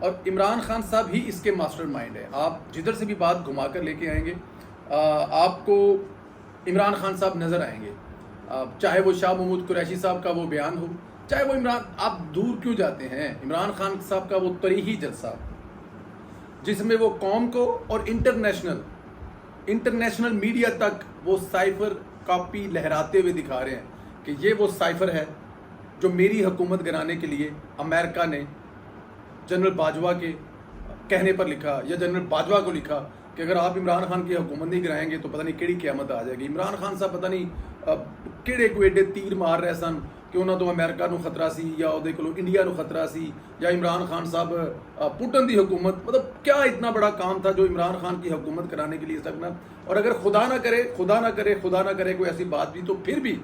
اور عمران خان صاحب ہی اس کے ماسٹر مائنڈ ہے. آپ جدھر سے بھی بات گھما کر لے کے آئیں گے آپ کو عمران خان صاحب نظر آئیں گے. چاہے وہ شاہ محمود قریشی صاحب کا وہ بیان ہو، چاہے وہ عمران، آپ دور کیوں جاتے ہیں، عمران خان صاحب کا وہ تاریخی جلسہ جس میں وہ قوم کو اور انٹرنیشنل میڈیا تک وہ سائفر کاپی لہراتے ہوئے دکھا رہے ہیں کہ یہ وہ سائفر ہے جو میری حکومت گرانے کے لیے امریکہ نے جنرل باجوہ کے کہنے پر لکھا، یا جنرل باجوہ کو لکھا کہ اگر آپ عمران خان کی حکومت نہیں کرائیں گے تو پتہ نہیں کیڑی قیامت آ جائے گی. عمران خان صاحب پتہ نہیں کیڑے کو ایڈے تیر مار رہے سن کہ انہوں تو امریکہ نو خطرہ سی یا وہ دیکھ لو انڈیا نو خطرہ سی، یا عمران خان صاحب پوٹن دی حکومت، مطلب کیا اتنا بڑا کام تھا جو عمران خان کی حکومت کرانے کے لیے سکنا. اور اگر خدا نہ کرے کوئی ایسی بات بھی، تو پھر بھی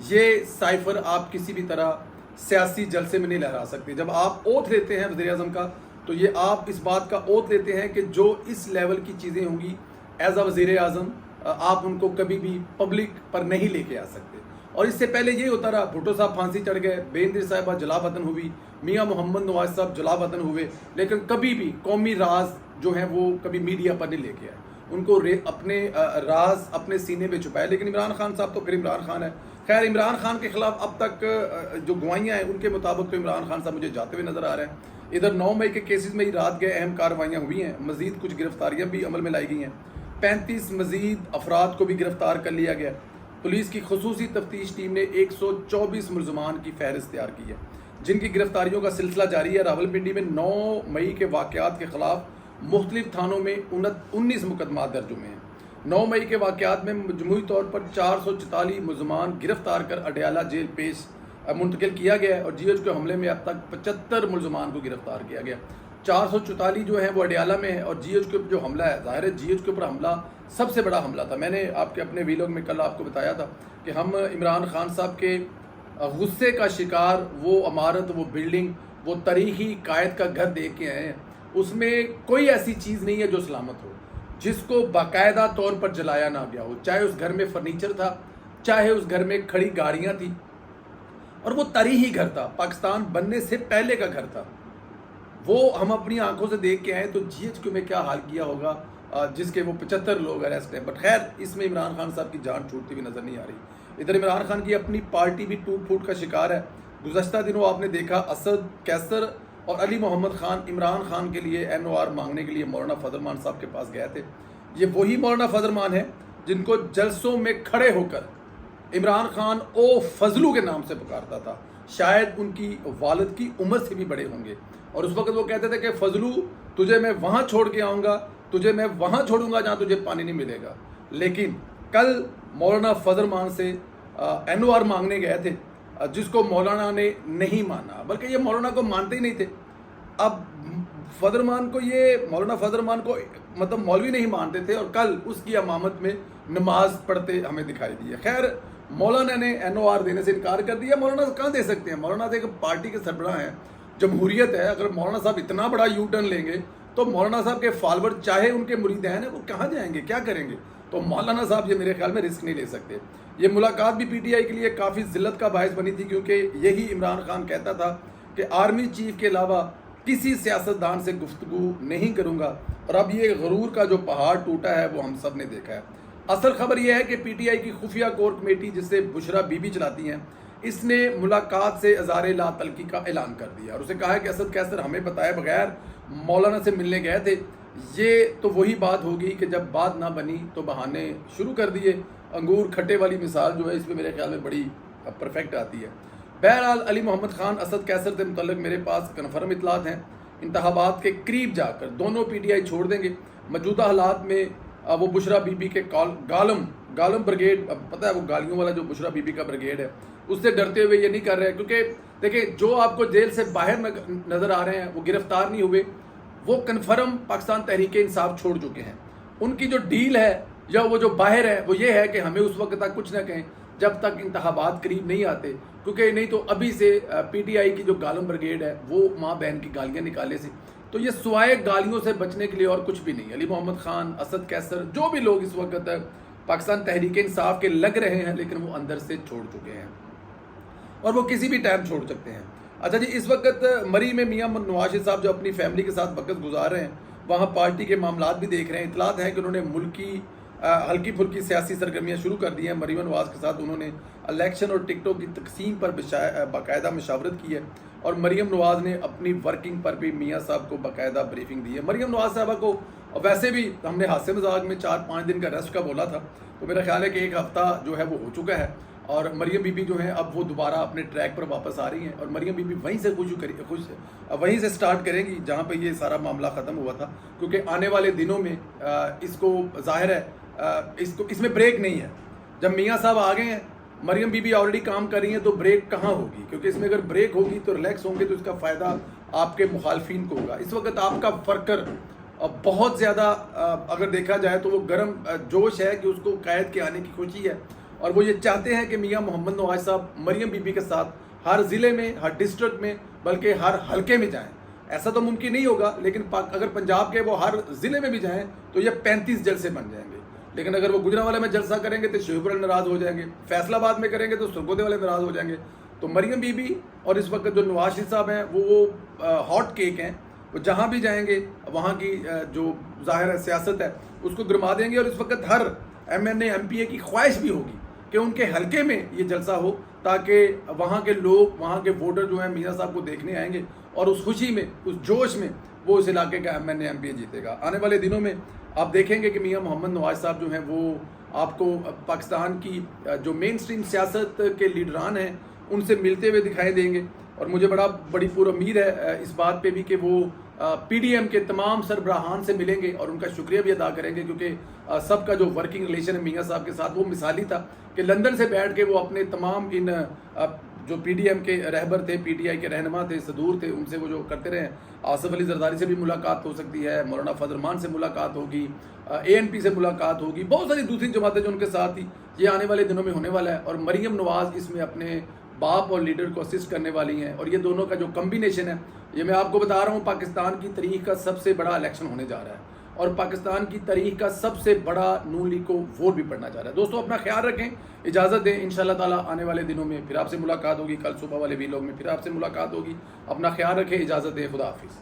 یہ سائفر آپ کسی بھی طرح سیاسی جلسے میں نہیں لہرا سکتے. جب آپ اوتھ لیتے ہیں وزیر اعظم کا تو یہ آپ اس بات کا اوتھ لیتے ہیں کہ جو اس لیول کی چیزیں ہوں گی ایز اے وزیر اعظم آپ ان کو کبھی بھی پبلک پر نہیں لے کے آ سکتے. اور اس سے پہلے یہ ہوتا رہا، بھٹو صاحب پھانسی چڑھ گئے، بے نظیر صاحبہ جلا وطن ہوئی، میاں محمد نواز صاحب جلا وطن ہوئے، لیکن کبھی بھی قومی راز جو ہیں وہ کبھی میڈیا پر نہیں لے کے آئے. ان کو اپنے راز اپنے سینے میں چھپائے. لیکن عمران خان صاحب تو پھر عمران خان ہے. خیر، عمران خان کے خلاف اب تک جو گواہیاں ہیں ان کے مطابق تو عمران خان صاحب مجھے جاتے ہوئے نظر آ رہے ہیں. ادھر 9 مئی کے کیسز میں ہی رات گئے اہم کارروائیاں ہوئی ہیں، مزید کچھ گرفتاریاں بھی عمل میں لائی گئی ہیں، 35 مزید افراد کو بھی گرفتار کر لیا گیا. پولیس کی خصوصی تفتیش ٹیم نے 124 ملزمان کی فہرست تیار کی ہے جن کی گرفتاریوں کا سلسلہ جاری ہے. راولپنڈی میں 9 مئی کے واقعات کے خلاف مختلف تھانوں میں 19 مقدمات درج ہوئے ہیں. 9 مئی کے واقعات میں مجموعی طور پر 444 ملزمان گرفتار کر اڈیالہ جیل پیش منتقل کیا گیا ہے، اور جی ایچ کے حملے میں اب تک 75 ملزمان کو گرفتار کیا گیا. 444 جو ہیں وہ اڈیالہ میں ہیں، اور جی ایچ کے جو حملہ ہے، ظاہر ہے جی ایچ کے اوپر حملہ سب سے بڑا حملہ تھا. میں نے آپ کے اپنے ویلوگ میں کل آپ کو بتایا تھا کہ ہم عمران خان صاحب کے غصے کا شکار وہ عمارت، وہ بلڈنگ، وہ تاریخی قائد کا گھر دیکھ کے آئے ہیں. اس میں کوئی ایسی چیز نہیں ہے جو سلامت ہو جس کو باقاعدہ طور پر جلایا نہ گیا ہو، چاہے اس گھر میں فرنیچر تھا، چاہے اس گھر میں کھڑی گاڑیاں تھیں، اور وہ تاریخی گھر تھا، پاکستان بننے سے پہلے کا گھر تھا. وہ ہم اپنی آنکھوں سے دیکھ کے آئے تو جی ایچ کیو میں کیا حال کیا ہوگا جس کے وہ 75 لوگ اریسٹ ہیں. بٹ خیر، اس میں عمران خان صاحب کی جان چھوٹتی ہوئی نظر نہیں آ رہی. ادھر عمران خان کی اپنی پارٹی بھی ٹوٹ پھوٹ کا شکار ہے. گزشتہ دنوں آپ نے دیکھا اسد کیسر اور علی محمد خان عمران خان کے لیے NOR مانگنے کے لیے مولانا فضل مان صاحب کے پاس گئے تھے. یہ وہی مولانا فضل مان ہیں جن کو جلسوں میں کھڑے ہو کر عمران خان او فضلو کے نام سے پکارتا تھا. شاید ان کی والد کی عمر سے بھی بڑے ہوں گے، اور اس وقت وہ کہتے تھے کہ فضلو تجھے میں وہاں چھوڑ کے آؤں گا، تجھے میں وہاں چھوڑوں گا جہاں تجھے پانی نہیں ملے گا. لیکن کل مولانا فضل مان سے NOR مانگنے گئے تھے جس کو مولانا نے نہیں مانا، بلکہ یہ مولانا کو مانتے ہی نہیں تھے. اب فضل مان کو مولانا فضل مان کو مطلب مولوی نہیں مانتے تھے، اور کل اس کی امامت میں نماز پڑھتے ہمیں دکھائی دی ہے. خیر، مولانا نے NOR دینے سے انکار کر دیا. مولانا کہاں دے سکتے ہیں؟ مولانا ایک پارٹی کے سربراہ ہیں، جمہوریت ہے. اگر مولانا صاحب اتنا بڑا یو ٹرن لیں گے تو مولانا صاحب کے فالوور چاہے ان کے مریدین ہیں وہ کہاں جائیں گے، کیا کریں گے؟ تو مولانا صاحب یہ میرے خیال میں رسک نہیں لے سکتے. یہ ملاقات بھی PTI کے لیے کافی ذلت کا باعث بنی تھی، کیونکہ یہی عمران خان کہتا تھا کہ آرمی چیف کے علاوہ کسی سیاستدان سے گفتگو نہیں کروں گا، اور اب یہ غرور کا جو پہاڑ ٹوٹا ہے وہ ہم سب نے دیکھا ہے. اصل خبر یہ ہے کہ PTI کی خفیہ کور کمیٹی جسے بشرا بی بی چلاتی ہیں، اس نے ملاقات سے اظہار لا تعلقی کا اعلان کر دیا، اور اسے کہا ہے کہ اسد کیسر ہمیں بتائے بغیر مولانا سے ملنے گئے تھے. یہ تو وہی بات ہوگی کہ جب بات نہ بنی تو بہانے شروع کر دیے. انگور کھٹے والی مثال جو ہے اس میں میرے خیال میں بڑی پرفیکٹ آتی ہے. بہرحال علی محمد خان اسد کیسر سے متعلق میرے پاس کنفرم اطلاعات ہیں. انتخابات کے قریب جا کر دونوں PTI چھوڑ دیں گے. موجودہ حالات میں وہ بشرا بی بی کے گالم بریگیڈ، پتہ ہے وہ گالیوں والا جو بشرا بی بی کا بریگیڈ ہے، اس سے ڈرتے ہوئے یہ نہیں کر رہے، کیونکہ دیکھیں جو آپ کو جیل سے باہر نظر آ رہے ہیں وہ گرفتار نہیں ہوئے، وہ کنفرم پاکستان تحریک انصاف چھوڑ چکے ہیں. ان کی جو ڈیل ہے یا وہ جو باہر ہے وہ یہ ہے کہ ہمیں اس وقت تک کچھ نہ کہیں جب تک انتخابات قریب نہیں آتے، کیونکہ نہیں تو ابھی سے PTI کی جو گالم بریگیڈ ہے وہ ماں بہن کی گالیاں نکالے سے، تو یہ سوائے گالیوں سے بچنے کے لیے اور کچھ بھی نہیں. علی محمد خان، اسد کیسر، جو بھی لوگ اس وقت پاکستان تحریک انصاف کے لگ رہے ہیں لیکن وہ اندر سے چھوڑ چکے ہیں، اور وہ کسی بھی ٹائم چھوڑ سکتے ہیں. اچھا جی، اس وقت مری میں میاں نواز شریف صاحب جو اپنی فیملی کے ساتھ وقت گزار رہے ہیں، وہاں پارٹی کے معاملات بھی دیکھ رہے ہیں. اطلاعات ہیں کہ انہوں نے ملکی ہلکی پھلکی سیاسی سرگرمیاں شروع کر دی ہیں. مریم نواز کے ساتھ انہوں نے الیکشن اور ٹکٹوں کی تقسیم پر باقاعدہ مشاورت کی ہے، اور مریم نواز نے اپنی ورکنگ پر بھی میاں صاحب کو باقاعدہ بریفنگ دی ہے. مریم نواز صاحبہ کو ویسے بھی ہم نے ہاسے مذاق میں 4-5 دن کا ریسٹ کا بولا تھا، تو میرا خیال ہے کہ 1 ہفتہ جو ہے وہ ہو چکا ہے، اور مریم بی بی جو ہیں اب وہ دوبارہ اپنے ٹریک پر واپس آ رہی ہیں، اور مریم بی بی وہیں سے وہیں سے سٹارٹ کریں گی جہاں پہ یہ سارا معاملہ ختم ہوا تھا، کیونکہ آنے والے دنوں میں اس کو ظاہر ہے اس میں بریک نہیں ہے. جب میاں صاحب آ گئے ہیں، مریم بی بی آلریڈی کام کر رہی ہیں، تو بریک کہاں ہوگی؟ کیونکہ اس میں اگر بریک ہوگی تو ریلیکس ہوں گے تو اس کا فائدہ آپ کے مخالفین کو ہوگا. اس وقت آپ کا ورکر بہت زیادہ اگر دیکھا جائے تو وہ گرم جوش ہے کہ اس کو قائد کے آنے کی خوشی ہے، اور وہ یہ چاہتے ہیں کہ میاں محمد نواز صاحب مریم بی بی کے ساتھ ہر ضلع میں، ہر ڈسٹرکٹ میں، بلکہ ہر حلقے میں جائیں. ایسا تو ممکن نہیں ہوگا، لیکن اگر پنجاب کے وہ ہر ضلع میں بھی جائیں تو یہ 35 جلسے بن جائیں گے. لیکن اگر وہ گجرانوالے میں جلسہ کریں گے تو شیوپور ناراض ہو جائیں گے، فیصل آباد میں کریں گے تو سرگودے والے ناراض ہو جائیں گے. تو مریم بی بی اور اس وقت جو نواز شریف صاحب ہیں وہ ہاٹ کیک ہیں، وہ جہاں بھی جائیں گے وہاں کی جو ظاہر سیاست ہے اس کو گرما دیں گے. اور اس وقت ہر MNA MP کی خواہش بھی ہوگی کہ ان کے حلقے میں یہ جلسہ ہو، تاکہ وہاں کے لوگ، وہاں کے ووٹر جو ہیں میاں صاحب کو دیکھنے آئیں گے، اور اس خوشی میں، اس جوش میں وہ اس علاقے کا MNA MP جیتے گا. آنے والے دنوں میں آپ دیکھیں گے کہ میاں محمد نواز صاحب جو ہیں وہ آپ کو پاکستان کی جو مین اسٹریم سیاست کے لیڈران ہیں ان سے ملتے ہوئے دکھائی دیں گے. اور مجھے بڑی پور امید ہے اس بات پہ بھی کہ وہ PDM کے تمام سربراہان سے ملیں گے اور ان کا شکریہ بھی ادا کریں گے، کیونکہ سب کا جو ورکنگ ریلیشن ہے میاں صاحب کے ساتھ وہ مثالی تھا کہ لندن سے بیٹھ کے وہ اپنے تمام ان جو PDM کے رہبر تھے، PTI کے رہنما تھے، صدور تھے، ان سے وہ جو کرتے رہے. آصف علی زرداری سے بھی ملاقات ہو سکتی ہے، مولانا فضل الرحمان سے ملاقات ہوگی، ANP سے ملاقات ہوگی، بہت ساری دوسری جماعتیں جو ان کے ساتھ تھی. یہ آنے والے دنوں میں ہونے والا ہے، اور مریم نواز اس میں اپنے باپ اور لیڈر کو اسسٹ کرنے والی ہیں. اور یہ دونوں کا جو کمبینیشن ہے، یہ میں آپ کو بتا رہا ہوں، پاکستان کی تاریخ کا سب سے بڑا الیکشن ہونے جا رہا ہے، اور پاکستان کی تاریخ کا سب سے بڑا نون لیگ کو ووٹ بھی پڑنا جا رہا ہے. دوستوں اپنا خیال رکھیں، اجازت دیں، انشاءاللہ تعالیٰ آنے والے دنوں میں پھر آپ سے ملاقات ہوگی. کل صبح والے ویلاگ میں پھر آپ سے ملاقات ہوگی. اپنا خیال رکھیں، اجازت دیں، خدا حافظ.